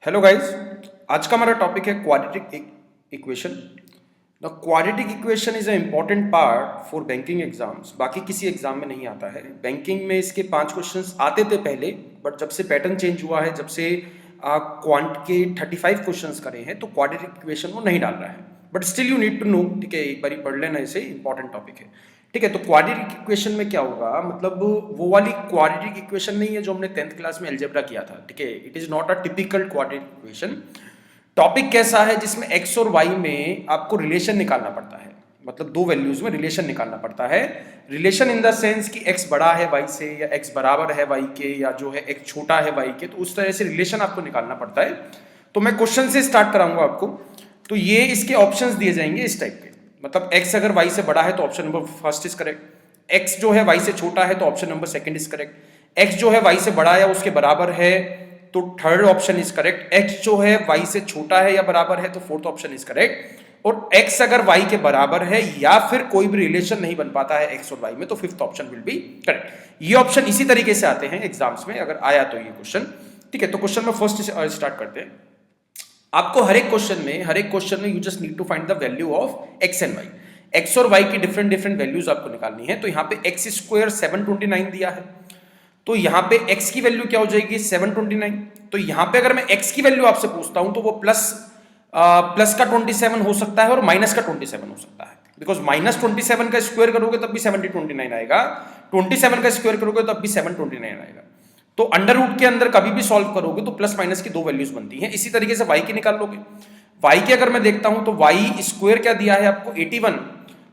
Hello guys. आज का हमारा टॉपिक है quadratic equation. The quadratic equation is a important part for banking exams. बाकी किसी एग्जाम में नहीं आता है। बैंकिंग में इसके 5 क्वेश्चंस आते थे पहले, बट जब से पैटर्न चेंज हुआ है, जब से क्वांट के 35 क्वेश्चंस करे हैं, तो क्वाड्रेटिक इक्वेशन वो नहीं डाल रहा है। But still you need to know, ठीक है, एक बार पढ़ लेना, इसे इंपॉर्टेंट टॉपिक है। ठीक है, तो क्वाड्रेटिक इक्वेशन में क्या होगा, मतलब वो वाली क्वाड्रेटिक इक्वेशन नहीं है जो हमने 10th क्लास में अलजेब्रा किया था। ठीक है, it is not a typical quadratic equation. Topic कैसा है, जिसमें एक्स और वाई में आपको रिलेशन निकालना पड़ता है, मतलब दो वैल्यूज में रिलेशन निकालना पड़ता है। रिलेशन इन द सेंस कि एक्स बड़ा है वाई से, या एक्स बराबर है वाई के, या जो है एक्स छोटा है वाई के, तो उस तरह से रिलेशन आपको निकालना पड़ता है। तो मैं क्वेश्चन से स्टार्ट कराऊंगा आपको। तो ये इसके ऑप्शंस दिए जाएंगे इस टाइप के, मतलब x अगर y से बड़ा है तो option number first is correct, x जो है y से छोटा है तो option number second is correct, x जो है y से बड़ा या उसके बराबर है तो third option is correct, x जो है y से छोटा है या बराबर है तो फोर्थ ऑप्शन इज करेक्ट, और x अगर y के बराबर है या फिर कोई भी रिलेशन नहीं बन पाता है x और y में, तो fifth option will be correct. ये ऑप्शन इसी तरीके से आते हैं एग्जाम्स में, अगर आया तो ये क्वेश्चन। ठीक है, तो क्वेश्चन में फर्स्ट स्टार्ट करते हैं। आपको हर एक क्वेश्चन में you just need to find the value of x and y. X और वाई की डिफरेंट वैल्यूज आपको निकालनी है। तो यहाँ पे एक्स स्क्वायर 729 दिया है, तो यहाँ पे एक्स की वैल्यू क्या हो जाएगी 729। तो यहाँ पे अगर मैं एक्स की वैल्यू आपसे पूछता हूं तो वो प्लस का 27 हो सकता है और माइनस का 27 हो सकता है, बिकॉज माइनस 27 का स्क्वायर करोगे तब भी 729 आएगा, 27 का स्क्वायर करोगे तब भी 729 आएगा। तो अंडर रूट के अंदर कभी भी सॉल्व करोगे तो प्लस माइनस की दो वैल्यूज बनती हैं। इसी तरीके से वाई की निकाल लोगे। वाई की अगर मैं देखता हूं तो वाई स्क्वायर क्या दिया है आपको 81,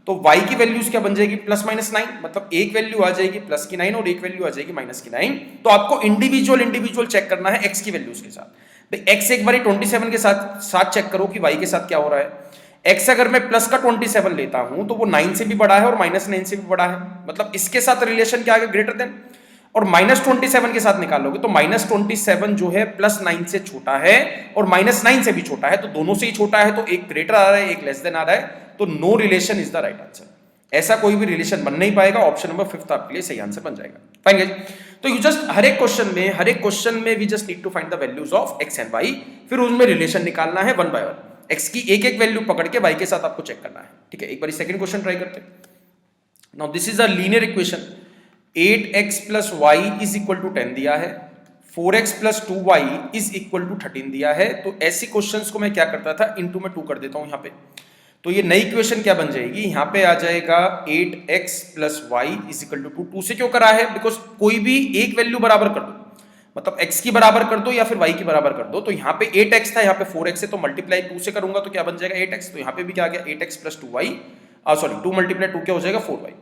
तो वाई की वैल्यूज क्या बन जाएगी प्लस माइनस 9, मतलब एक वैल्यू आ जाएगी प्लस की 9 और एक वैल्यू आ जाएगी माइनस की 9। तो आपको इंडिविजुअल चेक करना है एक्स की वैल्यूज के साथ। भाई एक्स एक बार 27 के साथ चेक करो कि वाई के साथ क्या हो रहा है। एक्स अगर मैं प्लस का 27 लेता हूं तो वो 9 से भी बड़ा है और माइनस 9 से भी बड़ा है, मतलब इसके साथ रिलेशन क्या आ गया ग्रेटर देन। और माइनस 27 के साथ निकालोगे तो माइनस 27 जो है प्लस 9 से छोटा है और माइनस 9 से भी छोटा है, तो दोनों से ही छोटा है, तो एक ग्रेटर आ रहा है एक लेस देन आ रहा है, तो no relation is the right answer. ऐसा कोई भी रिलेशन बन नहीं पाएगा। ऑप्शन नंबर फिफ्थ आपके लिए सही आंसर बन जाएगा। फाइन गाइस, तो यू जस्ट हर एक क्वेश्चन में we just need to find the values of x and y, फिर उसमें रिलेशन निकालना है वन बाय वन। एक्स की एक एक वैल्यू पकड़ के वाई के साथ आपको चेक करना है। ठीक है, एक बार सेकंड क्वेश्चन ट्राई करते हैं। Now this is a linear equation. 8x plus y is equal to 10 दिया है, 4x plus 2y is equal to 13 दिया है। तो ऐसी क्वेश्चंस को मैं क्या करता था, इनटू में 2 कर देता हूं यहाँ पे। तो ये नई इक्वेशन क्या बन जाएगी, यहाँ पे आ जाएगा 8x plus y is equal to 2 से क्यों करा है, बिकॉज कोई भी एक वैल्यू बराबर कर दो, मतलब x की बराबर कर दो या फिर y की बराबर कर दो। तो यहाँ पे 8x था, यहाँ पे 4x है, तो मल्टीप्लाई 2 से करूंगा तो क्या बन जाएगा 8x। तो यहाँ पे भी क्या आ गया 8x plus 2y, sorry 2 multiply 2 क्या हो जाएगा 4y,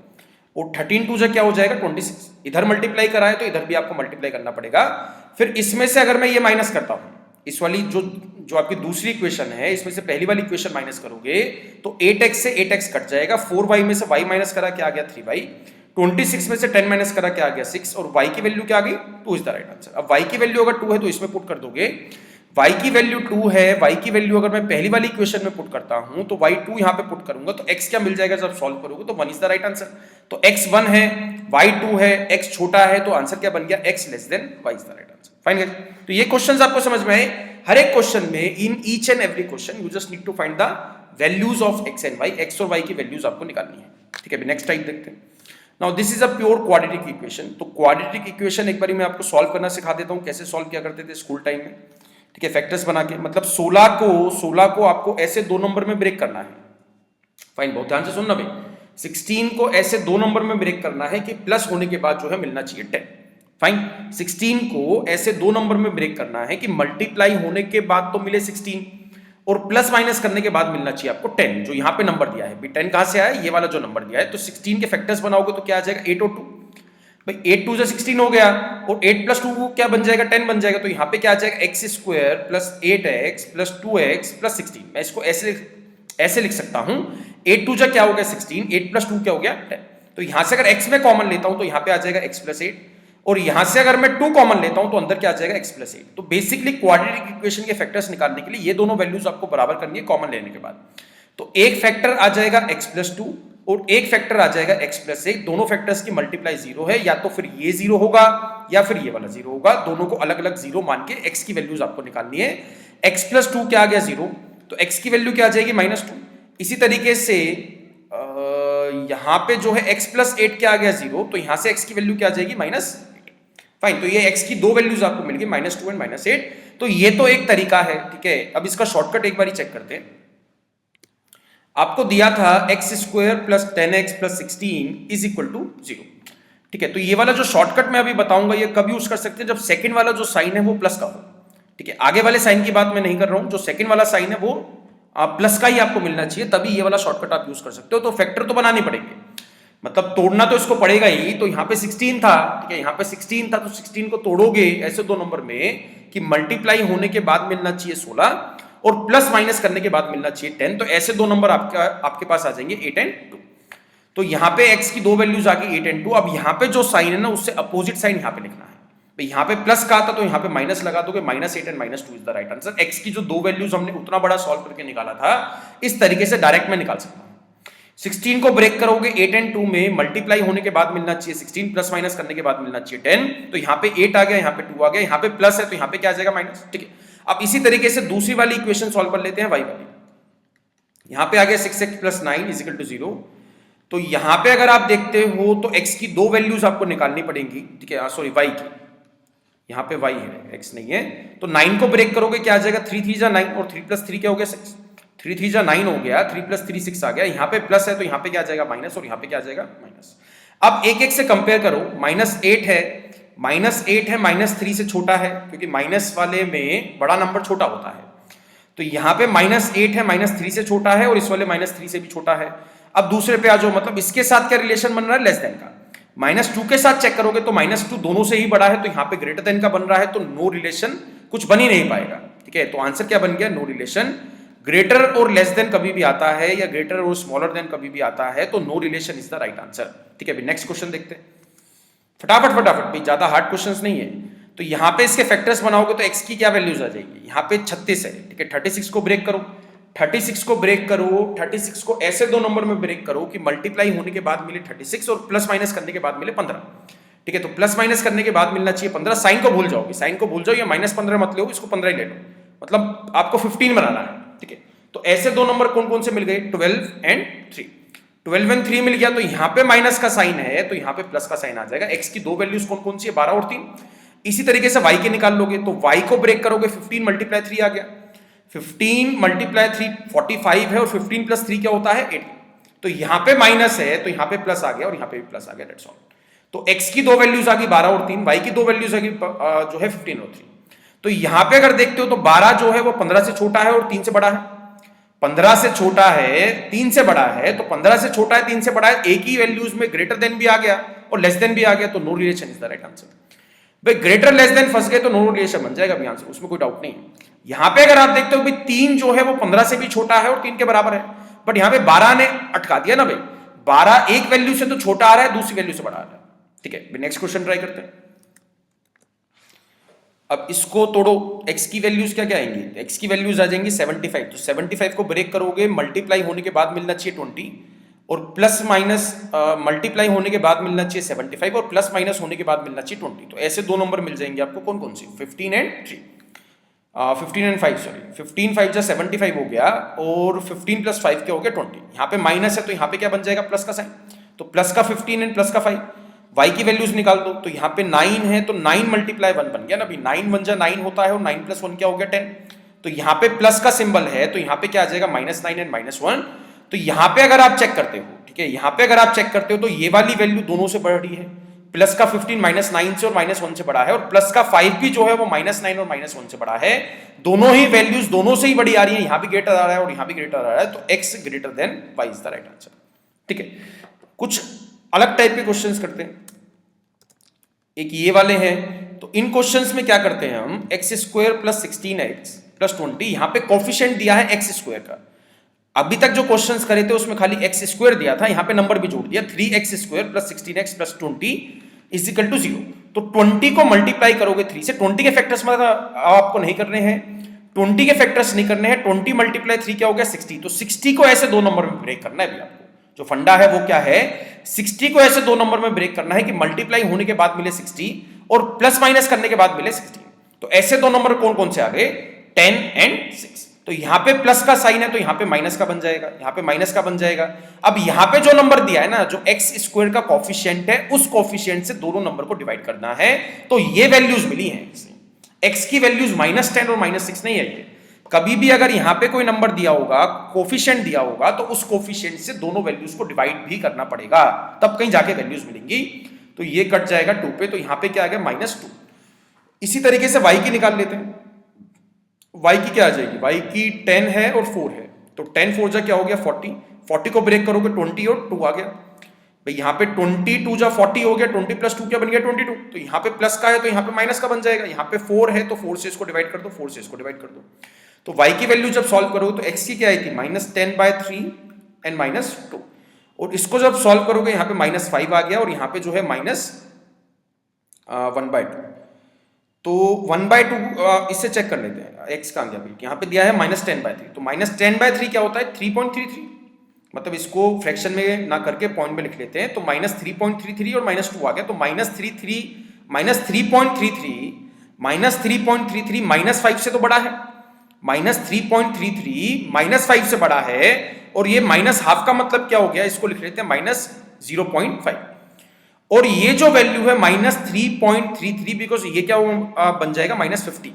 और 13 2 से क्या हो जाएगा 26। इधर मल्टीप्लाई करा है तो इधर भी आपको मल्टीप्लाई करना पड़ेगा। फिर इसमें से अगर मैं ये माइनस करता हूं, इस वाली जो आपकी दूसरी इक्वेशन है, इसमें से पहली वाली इक्वेशन माइनस करोगे तो 8x से 8x कट जाएगा, 4y में से y माइनस करा क्या आ गया 3y, 26 में से 10 माइनस करा क्या आ गया 6, और y की वैल्यू क्या आ गई 2 इज द राइट आंसर। अब y की वैल्यू अगर 2 है तो इसमें पुट कर दोगे, y की वैल्यू 2 है, y की वैल्यू अगर मैं पहली वाली इक्वेशन में पुट करता हूं तो y2 यहां पे पुट करूंगा तो x क्या मिल जाएगा जब सॉल्व करोगे तो 1 इज द राइट आंसर। तो x 1 है, y 2 है, x छोटा है, तो आंसर क्या बन गया x less than y is the right answer. Fine guys, तो ये क्वेश्चंस आपको समझ में आए। हर एक क्वेश्चन में in each and every question you just need to find the values of x and y, x और y की वैल्यूज आपको निकालनी है। ठीक है, नेक्स्ट टाइप देखते हैं। Now this is a pure quadratic equation. तो क्वाड्रेटिक इक्वेशन एक बार मैं आपको सॉल्व करना सिखा देता हूं, कैसे सॉल्व किया करते थे स्कूल टाइम में। ठीक है, फैक्टर्स बना के, मतलब 16 को आपको ऐसे 2 नंबर में ब्रेक करना है। फाइन, बहुत ध्यान से सुनना भाई। 16 को ऐसे 2 नंबर में ब्रेक करना है कि प्लस होने के बाद जो है मिलना चाहिए 10। फाइन, 16 को ऐसे 2 नंबर में ब्रेक करना है कि मल्टीप्लाई होने के बाद तो मिले 16 और प्लस माइनस करने के बाद मिलना चाहिए आपको 10, जो यहां पे नंबर दिया है। 10 कहां से आया, ये वाला जो नंबर दिया है। तो 16 के फैक्टर्स बनाओगे तो क्या आ जाएगा 8 और 2, भाई 8 2 से 16 हो गया, और 8 प्लस 2 क्या बन जाएगा 10 बन जाएगा। तो यहाँ पे क्या आ जाएगा x square plus 8x plus 2x plus 16। मैं इसको ऐसे लिख सकता हूँ, 8 2 क्या हो गया 16, 8 प्लस 2 क्या हो गया 10। तो यहाँ से अगर x में कॉमन लेता हूँ तो यहाँ पे आ जाएगा x प्लस 8, और यहाँ से अगर मैं 2 कॉमन लेता हूँ तो अंदर क्या आ जाएगा x प्लस 8। तो बेसिकली क्वाड्रेटिक इक्वेशन के फैक्टर्स निकालने के लिए ये दोनों वैल्यूज आपको बराबर करनी है कॉमन लेने के बाद। तो एक फैक्टर आ जाएगा x प्लस 2 और एक फैक्टर आ जाएगा x प्लस 1। दोनों फैक्टर्स की मल्टीप्लाई 0 है, या तो फिर ये 0 होगा या फिर ये वाला 0 होगा। दोनों को अलग अलग 0 मान के x की वैल्यूज आपको निकालनी है। x प्लस 2 क्या आ गया 0, तो x की वैल्यू क्या आ जाएगी -2। इसी तरीके से यहां पे जो है x प्लस 8 क्या आ गया 0, तो यहां से x की वैल्यू क्या आ जाएगी -8। फाइन, तो ये x की दो वैल्यूज आपको मिल गई -2 एंड -8। तो ये तो एक तरीका है, ठीक है। अब इसका शॉर्टकट एक बार चेक करते हैं। आपको दिया था x² plus 10x plus 16 is equal to 0, ठीक है। तो ये वाला जो शॉर्टकट मैं अभी बताऊंगा ये कब यूज कर सकते हैं, जब सेकंड वाला जो साइन है वो प्लस का हो, ठीक है। आगे वाले साइन की बात मैं नहीं कर रहा हूं, जो सेकंड वाला साइन है वो प्लस का ही आपको मिलना चाहिए, तभी ये वाला शॉर्टकट आप यूज कर सकते हो। तो फैक्टर तो बनाने पड़ेंगे, मतलब तोड़ना तो इसको पड़ेगा ही। तो यहाँ पे 16 था, ठीक है, यहाँ पे 16 था, तो 16 को तोड़ोगे ऐसे दो नंबर में कि मल्टीप्लाई होने के बाद मिलना चाहिए 16 और प्लस माइनस करने के बाद मिलना चाहिए 10। तो ऐसे दो नंबर आपके पास आ जाएंगे 8 एंड 2। तो यहाँ पे x की दो वैल्यूज आ गई 8 एंड 2। अब यहाँ पे जो साइन है ना उससे अपोजिट साइन यहाँ पे लिखना है। तो यहाँ पे प्लस का था तो यहाँ पे माइनस लगा दोगे, -8 and -2 is the right answer. x की जो दो वैल्यूज हमने उतना बड़ा सॉल्व करके निकाला था, इस तरीके से डायरेक्ट में निकाल सकता हूँ। 16 को ब्रेक करोगे 8 एंड 2 में, मल्टीप्लाई होने के बाद मिलना चाहिए 16, प्लस माइनस करने के बाद मिलना चाहिए 10। तो यहाँ पे 8 आ गया, यहाँ पे 2 आ गया, यहाँ पे प्लस है तो यहाँ पे क्या आ जाएगा माइनस, ठीक है। अब इसी तरीके से दूसरी वाली इक्वेशन सॉल्व कर लेते हैं, y वाली। यहाँ पे आ गया 6x plus 9 is equal to 0। तो यहाँ पे अगर आप देखते हो तो x की दो वैल्यूज आपको निकालनी पड़ेंगी, ठीक है, सॉरी y की, यहाँ पे y है x नहीं है। तो 9 को ब्रेक करोगे क्या आ जाएगा, 3 3 जा 9 और 3 प्लस 3 क्या हो गया 6, 3 3 जा 9 हो गया, 3 प्लस 3 6 आ गया। यहाँ पे प्लस है तो यहाँ पे क्या आ जाएगा माइनस और यहाँ पे क्या आ जाएगा माइनस। अब एक एक से कंपेयर करो, -8 है, -8 है -3 से छोटा है, क्योंकि माइनस वाले में बड़ा नंबर छोटा होता है। तो यहाँ पे -8 है -3 से छोटा है और इस वाले -3 से भी छोटा है। अब दूसरे पे आ जाओ, मतलब इसके साथ क्या रिलेशन बन रहा है, लेस देन का। -2 के साथ चेक करोगे तो -2 दोनों से ही बड़ा है, तो यहाँ पे ग्रेटर देन का बन रहा है, तो नो रिलेशन, कुछ बन ही नहीं पाएगा, ठीक है। तो आंसर क्या बन गया, नो रिलेशन। ग्रेटर और लेस देन कभी भी आता है या ग्रेटर और स्मॉलर देन कभी भी आता है, तो no relation is the right answer, ठीक है। अभी नेक्स्ट क्वेश्चन देखते हैं फटाफट भाई, ज्यादा हार्ड क्वेश्चंस नहीं है। तो यहाँ पे इसके फैक्टर्स बनाओगे तो x की क्या वैल्यूज आ जाएगी, यहाँ पे 36 है, ठीक है। 36 को ब्रेक करो, 36 को ब्रेक करो, 36 को ऐसे दो नंबर में ब्रेक करो कि मल्टीप्लाई होने के बाद मिले 36 और प्लस माइनस करने के बाद मिले 15, ठीक है। तो प्लस माइनस करने के बाद मिलना चाहिए 15। साइन को भूल जाओगे, साइन को भूल जाओ, या -15 मत लो, इसको 15 ही ले लो, मतलब आपको 15 बनाना है, ठीक है। तो ऐसे दो नंबर कौन कौन से मिल गए, 12 एंड 3। 12 एंड 3 मिल गया, तो यहाँ पे माइनस का साइन है तो यहाँ पे प्लस का साइन आ जाएगा। x की दो वैल्यूज कौन कौन सी है, 12 और 3। इसी तरीके से y के निकाल लोगे, तो y को ब्रेक करोगे, 15 मल्टीप्लाई 3 आ गया, 15 मल्टीप्लाई 3 45 है, और 15 प्लस 3 क्या होता है 8। तो यहाँ पे माइनस है तो यहाँ पे प्लस आ गया और यहाँ पे भी प्लस आ गया, दैट्स ऑल। तो x की दो वैल्यूज आ गई 12 और 3, y की दो वैल्यूज आ गई जो है 15 और 3। तो यहाँ पे अगर देखते हो तो 12 जो है वो 15 से छोटा है और 3 से बड़ा है, 15 से छोटा है 3 से बड़ा है, तो 15 से छोटा है 3 से बड़ा है, एक ही वैल्यूज में ग्रेटर देन भी आ गया और लेस देन भी आ गया, तो no relation is the right answer. भाई ग्रेटर लेस देन फंस गए तो नो रिलेशन बन जाएगा भी आंसर, उसमें कोई डाउट नहीं है। यहाँ पे अगर आप देखते हो भाई 3 जो है वो 15 से भी छोटा है और 3 के बराबर है, बट यहाँ पे 12 ने अटका दिया ना भाई, 12 एक वैल्यू से तो छोटा आ रहा है, दूसरी वैल्यू से बड़ा आ रहा है, ठीक है। नेक्स्ट क्वेश्चन ट्राई करते हैं। अब इसको तोड़ो, x की वैल्यूज क्या क्या आएंगी, x की वैल्यूज आ जाएंगी 75। तो 75 को ब्रेक करोगे, मल्टीप्लाई होने के बाद मिलना चाहिए 20 और प्लस माइनस मल्टीप्लाई होने के बाद मिलना चाहिए 75 और प्लस माइनस होने के बाद मिलना चाहिए 20। तो ऐसे दो नंबर मिल जाएंगे आपको, कौन कौन सी, 15 एंड 3, 15 एंड 5 सॉरी, 15 5 जा 75 हो गया और 15 प्लस 5 क्या हो गया 20। यहाँ पे माइनस है तो यहाँ पे क्या बन जाएगा, प्लस का साइन, तो प्लस का 15 एंड प्लस का 5। y की वैल्यूज निकाल दो, तो यहाँ पे 9 है तो 9 मल्टीप्लाई 1 बन गया ना, अभी 9 1 जा 9 होता है और 9 प्लस 1 क्या हो गया 10। तो यहाँ पे प्लस का सिंबल है तो यहाँ पे क्या आ जाएगा -9 एंड -1। तो यहाँ पे अगर आप चेक करते हो, ठीक है, यहाँ पे अगर आप चेक करते हो तो ये वाली वैल्यू दोनों से बढ़ रही है, प्लस का 15 -9 से और -1 से बड़ा है, और प्लस का 5 भी जो है वो -9 और -1 से बड़ा है। दोनों ही वैल्यूज दोनों से ही बड़ी आ रही है, यहाँ भी ग्रेटर आ रहा है और यहाँ भी ग्रेटर आ रहा है, तो x greater than y is the right answer, ठीक है। कुछ अलग टाइप के क्वेश्चंस करते हैं, एक ये वाले हैं। तो इन क्वेश्चंस में क्या करते हैं हम, x² प्लस 16x प्लस 20, यहाँ पे कोफिशिएंट दिया है x² का। अभी तक जो क्वेश्चंस करे थे उसमें खाली x² दिया था, यहाँ पे नंबर भी जोड़ दिया, 3x² plus 16x plus 20 is equal to 0। तो 20 को मल्टीप्लाई करोगे 3 से, 20 के फैक्टर्स मतलब आपको नहीं करने हैं, 20 के फैक्टर्स नहीं करने हैं, 20 मल्टीप्लाई 3 क्या हो गया 60। तो 60 को ऐसे दो नंबर में ब्रेक करना है अभी आपको, जो फंडा है वो क्या है, 60 को ऐसे दो नंबर में ब्रेक करना है कि मल्टीप्लाई होने के बाद मिले 60 और प्लस माइनस करने के बाद मिले 16। तो ऐसे दो नंबर कौन कौन से आ गए, 10 एंड 6। तो यहां पे प्लस का साइन है तो यहां पे माइनस का बन जाएगा, यहां पे माइनस का बन जाएगा। अब यहां पे जो नंबर दिया है ना, जो एक्स स्क्वायर का कोफिशिएंट है, उस कोफिशिएंट से दोनों नंबर को डिवाइड करना है। तो ये वैल्यूज मिली हैं, एक्स की वैल्यूज -10 और -6 नहीं है। ये कभी भी अगर यहां पे कोई नंबर दिया होगा, कोफिशिएंट दिया होगा, तो उस कोफिशिएंट से दोनों वैल्यूज को डिवाइड भी करना पड़ेगा, तब कहीं जाके वैल्यूज मिलेंगी। तो ये कट जाएगा 2 पे, तो यहां पे क्या आ गया -2। इसी तरीके से y की निकाल लेते हैं। y की क्या आ जाएगी, y की 10 है और 4 है, तो 10 4 जा क्या हो गया 40, 40 को ब्रेक करोगे 20 और 2 आ गया। भाई यहाँ पे 22 जा 40 हो गया, 20 प्लस 2 क्या बन गया 22। तो यहाँ पे प्लस का है तो यहाँ पे माइनस का बन जाएगा, यहाँ पे 4 है तो 4 से इसको डिवाइड कर दो, 4 से इसको डिवाइड कर दो। तो y की वैल्यू जब सॉल्व करोगे तो x की क्या आई थी -10/3 एंड -2, और इसको जब सॉल्व करोगे यहाँ पे -5 आ गया और यहाँ पे जो है -1/2। तो 1/2 इससे चेक कर लेते हैं, x का आ गया, यहाँ पे दिया है -10/3, तो -10/3 क्या होता है 3.33, मतलब इसको फ्रैक्शन में ना करके पॉइंट में लिख लेते हैं। तो -3.33 और -2 आ गया, तो -3.33 -5 से तो बड़ा है, -3.33 -5 से बड़ा है, और ये -1/2 का मतलब क्या हो गया, इसको लिख लेते हैं -0.5। और ये जो वैल्यू है -3.33, बिकॉज ये क्या बन जाएगा -50,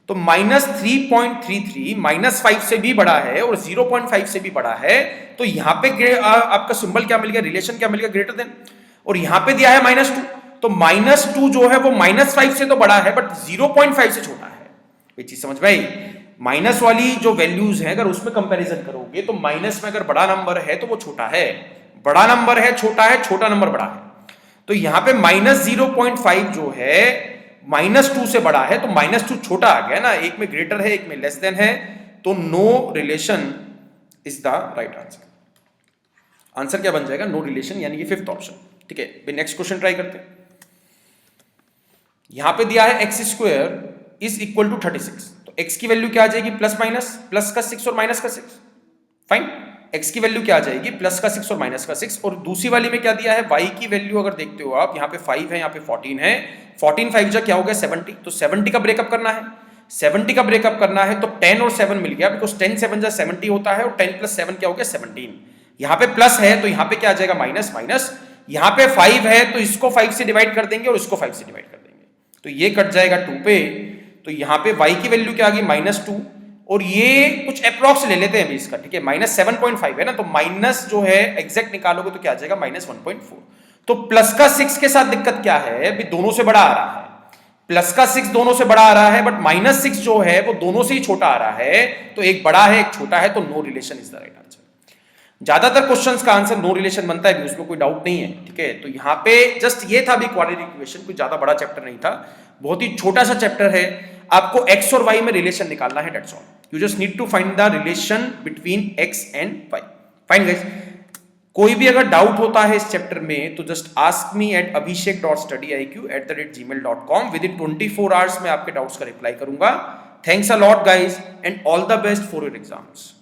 तो -3.33 -5 से भी बड़ा है और 0.5 से भी बड़ा है। तो यहां पे आपका सिंबल क्या मिल गया, रिलेशन क्या मिल गया, ग्रेटर देन। और यहां पे दिया है -2, तो -2 जो है वो -5 से तो बड़ा है बट 0.5 से छोटा है। ये चीज समझ में आई। माइनस वाली जो वैल्यूज है अगर उसमें कंपैरिजन करोगे तो माइनस में अगर बड़ा नंबर है तो वो छोटा है, बड़ा नंबर है छोटा नंबर बड़ा है। तो यहां पे -0.5 जो है -2 से बड़ा है, तो -2 छोटा आ गया ना, एक में ग्रेटर है एक में लेस देन है, तो no relation is the right answer. Answer क्या बन जाएगा, नो रिलेशन, यानी कि 5th ऑप्शन। ठीक है, नेक्स्ट क्वेश्चन ट्राई करते हैं। यहां पे दिया है x² इज इक्वल टू 36, तो x की वैल्यू क्या आ जाएगी, प्लस का 6 और माइनस का 6। फाइन, x की वैल्यू क्या आ जाएगी, प्लस का 6 और माइनस का 6। और दूसरी वाली में क्या दिया है, y की वैल्यू अगर देखते हो आप, यहाँ पे 5 है, यहाँ पे 14 है, 14 5 जा क्या हो गया 70, तो 70 का ब्रेकअप करना है, 70 का ब्रेकअप करना है, तो 10 और 7 मिल गया, बिकॉज 10 7 जा 70 होता है, और 10 प्लस 7 क्या हो गया 17। यहाँ पे प्लस है तो यहाँ पे क्या आ जाएगा माइनस, यहाँ पे 5 है तो इसको 5 से डिवाइड कर देंगे और इसको 5 से डिवाइड कर देंगे, तो ये कट जाएगा 2 पे। तो यहाँ पे y की वैल्यू क्या आ गई -2, और ये कुछ अप्रॉक्स ले लेते हैं अभी इसका, ठीक है, -7.5 है ना, तो माइनस जो है एग्जैक्ट निकालोगे तो क्या आ जाएगा -1.4। तो प्लस का 6 के साथ दिक्कत क्या है, अभी दोनों से बड़ा आ रहा है, प्लस का 6 दोनों से बड़ा आ रहा है, बट -6 जो है वो दोनों से ही छोटा आ रहा है, तो एक बड़ा है एक छोटा है, तो no relation is the right answer. ज्यादातर क्वेश्चंस का आंसर नो रिलेशन बनता है, उसमें कोई डाउट नहीं है। ठीक है, तो यहाँ पे जस्ट ये था भी क्वाड्रेटिक इक्वेशन, कोई ज्यादा बड़ा चैप्टर नहीं था, बहुत ही छोटा सा चैप्टर है। आपको x और y में रिलेशन निकालना है, that's all. You just need to find the relation between x and y। Fine guys, कोई भी अगर डाउट होता है इस चैप्टर में तो just ask me at abhishek.studyiq@gmail.com। With in 24 hours में आपके डाउट्स का रिप्लाई करूंगा। Thanks a lot guys and all the best for your exams.